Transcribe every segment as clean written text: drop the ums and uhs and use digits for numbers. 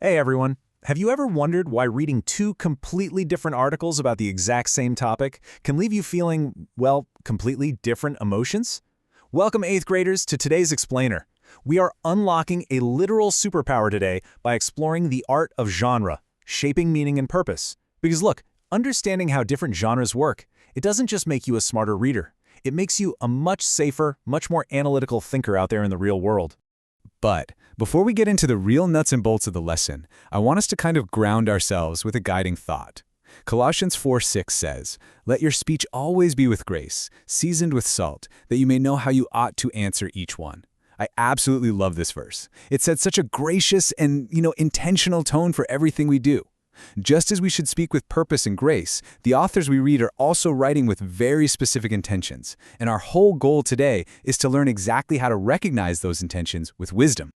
Hey everyone, have you ever wondered why reading two completely different articles about the exact same topic can leave you feeling, well, completely different emotions? Welcome 8th graders to today's Explainer. We are unlocking a literal superpower today by exploring the art of genre, shaping meaning and purpose. Because look, understanding how different genres work, it doesn't just make you a smarter reader. It makes you a much safer, much more analytical thinker out there in the real world. But before we get into the real nuts and bolts of the lesson, I want us to kind of ground ourselves with a guiding thought. Colossians 4:6 says, "Let your speech always be with grace, seasoned with salt, that you may know how you ought to answer each one." I absolutely love this verse. It sets such a gracious and, intentional tone for everything we do. Just as we should speak with purpose and grace, the authors we read are also writing with very specific intentions, and our whole goal today is to learn exactly how to recognize those intentions with wisdom.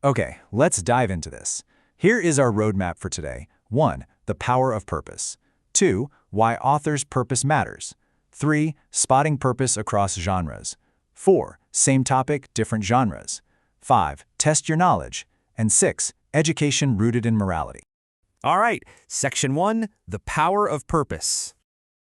Okay, let's dive into this. Here is our roadmap for today. 1. The power of purpose. 2. Why authors' purpose matters. 3. Spotting purpose across genres. 4. Same topic, different genres. 5. Test your knowledge. And 6. Education rooted in morality. All right, Section 1, the power of purpose.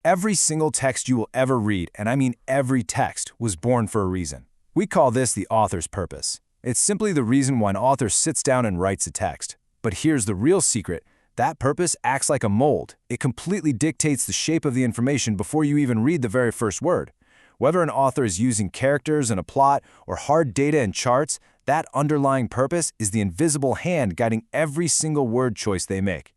Every single text you will ever read, and I mean every text, was born for a reason. We call this the author's purpose. It's simply the reason why an author sits down and writes a text. But here's the real secret. That purpose acts like a mold. It completely dictates the shape of the information before you even read the very first word. Whether an author is using characters and a plot or hard data and charts, that underlying purpose is the invisible hand guiding every single word choice they make.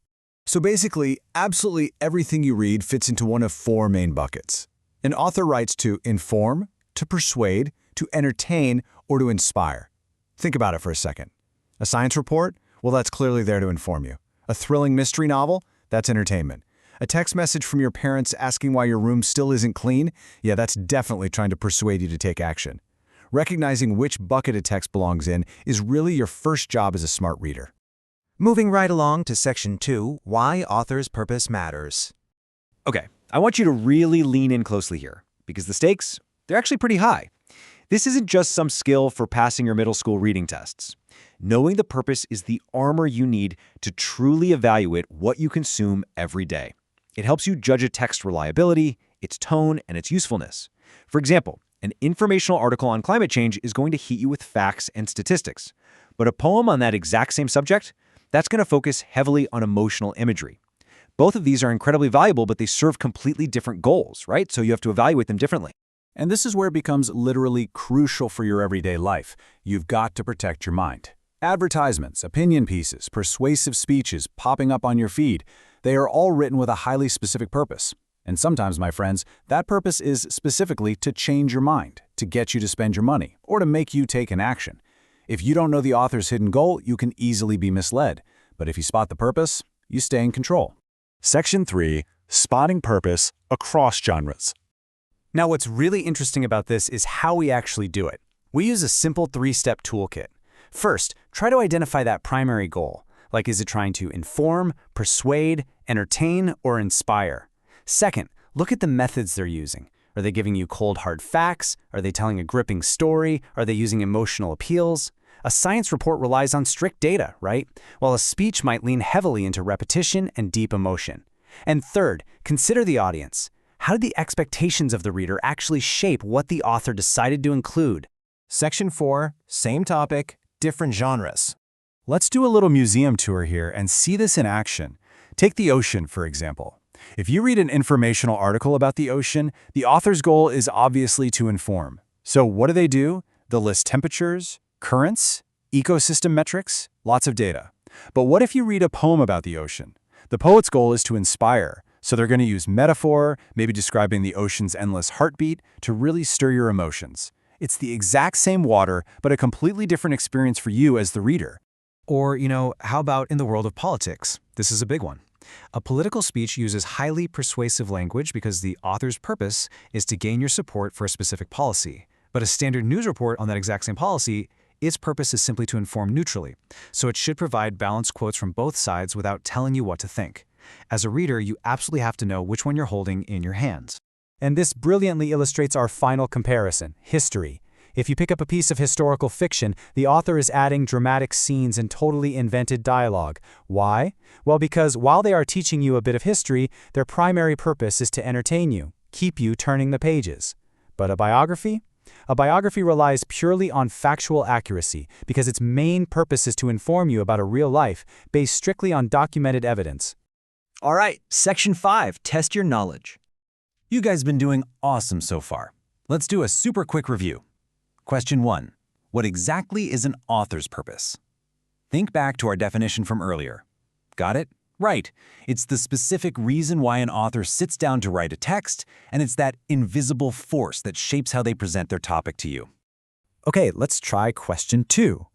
So basically, absolutely everything you read fits into one of four main buckets. An author writes to inform, to persuade, to entertain, or to inspire. Think about it for a second. A science report? Well, that's clearly there to inform you. A thrilling mystery novel? That's entertainment. A text message from your parents asking why your room still isn't clean? Yeah, that's definitely trying to persuade you to take action. Recognizing which bucket a text belongs in is really your first job as a smart reader. Moving right along to Section 2, Why Author's Purpose Matters. Okay, I want you to really lean in closely here, because the stakes, they're actually pretty high. This isn't just some skill for passing your middle school reading tests. Knowing the purpose is the armor you need to truly evaluate what you consume every day. It helps you judge a text's reliability, its tone, and its usefulness. For example, an informational article on climate change is going to heat you with facts and statistics. But a poem on that exact same subject, that's going to focus heavily on emotional imagery. Both of these are incredibly valuable, but they serve completely different goals, right? So you have to evaluate them differently. And this is where it becomes literally crucial for your everyday life. You've got to protect your mind. Advertisements, opinion pieces, persuasive speeches popping up on your feed, they are all written with a highly specific purpose. And sometimes, my friends, that purpose is specifically to change your mind, to get you to spend your money, or to make you take an action. If you don't know the author's hidden goal, you can easily be misled. But if you spot the purpose, you stay in control. Section 3. Spotting purpose across genres. Now, what's really interesting about this is how we actually do it. We use a simple 3-step toolkit. First, try to identify that primary goal. Like, is it trying to inform, persuade, entertain, or inspire? Second, look at the methods they're using. Are they giving you cold, hard facts? Are they telling a gripping story? Are they using emotional appeals? A science report relies on strict data, right? While a speech might lean heavily into repetition and deep emotion. And third, consider the audience. How did the expectations of the reader actually shape what the author decided to include? Section 4, same topic, different genres. Let's do a little museum tour here and see this in action. Take the ocean, for example. If you read an informational article about the ocean, the author's goal is obviously to inform. So what do? They'll list temperatures, currents, ecosystem metrics, lots of data. But what if you read a poem about the ocean? The poet's goal is to inspire. So they're going to use metaphor, maybe describing the ocean's endless heartbeat, to really stir your emotions. It's the exact same water, but a completely different experience for you as the reader. Or, how about in the world of politics? This is a big one. A political speech uses highly persuasive language because the author's purpose is to gain your support for a specific policy. But a standard news report on that exact same policy, its purpose is simply to inform neutrally. So it should provide balanced quotes from both sides without telling you what to think. As a reader, you absolutely have to know which one you're holding in your hands. And this brilliantly illustrates our final comparison, history. If you pick up a piece of historical fiction, the author is adding dramatic scenes and totally invented dialogue. Why? Well, because while they are teaching you a bit of history, their primary purpose is to entertain you, keep you turning the pages. But a biography? A biography relies purely on factual accuracy because its main purpose is to inform you about a real life based strictly on documented evidence. All right, Section 5, test your knowledge. You guys have been doing awesome so far. Let's do a super quick review. Question 1. What exactly is an author's purpose? Think back to our definition from earlier. Got it? Right. It's the specific reason why an author sits down to write a text, and it's that invisible force that shapes how they present their topic to you. Okay, let's try question 2.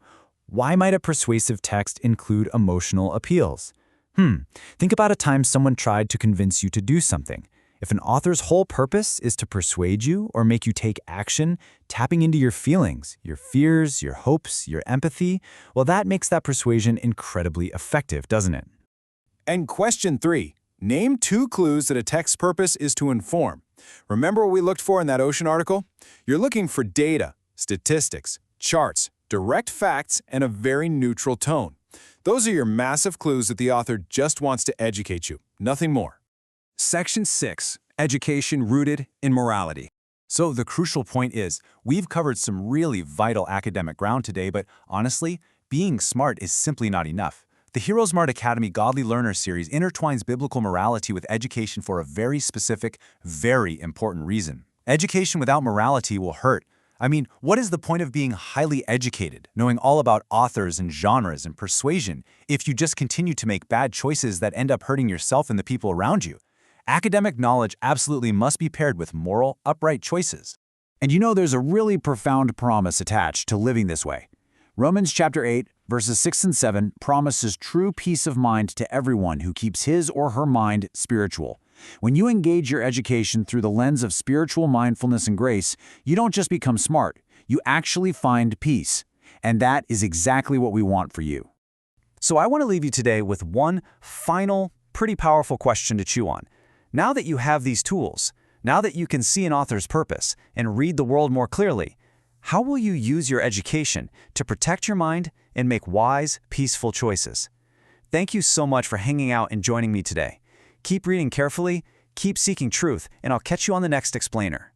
Why might a persuasive text include emotional appeals? Think about a time someone tried to convince you to do something. If an author's whole purpose is to persuade you or make you take action, tapping into your feelings, your fears, your hopes, your empathy, well, that makes that persuasion incredibly effective, doesn't it? And question 3. Name 2 clues that a text's purpose is to inform. Remember what we looked for in that Ocean article? You're looking for data, statistics, charts, direct facts, and a very neutral tone. Those are your massive clues that the author just wants to educate you, nothing more. Section 6. Education rooted in morality. So the crucial point is, we've covered some really vital academic ground today, but honestly, being smart is simply not enough. The Heroesmart Academy Godly Learner series intertwines biblical morality with education for a very specific, very important reason. Education without morality will hurt. I mean, what is the point of being highly educated, knowing all about authors and genres and persuasion, if you just continue to make bad choices that end up hurting yourself and the people around you? Academic knowledge absolutely must be paired with moral, upright choices. And you know there's a really profound promise attached to living this way. Romans chapter 8, verses 6 and 7 promises true peace of mind to everyone who keeps his or her mind spiritual. When you engage your education through the lens of spiritual mindfulness and grace, you don't just become smart, you actually find peace. And that is exactly what we want for you. So I want to leave you today with one final, pretty powerful question to chew on. Now that you have these tools, now that you can see an author's purpose and read the world more clearly, how will you use your education to protect your mind and make wise, peaceful choices? Thank you so much for hanging out and joining me today. Keep reading carefully, keep seeking truth, and I'll catch you on the next explainer.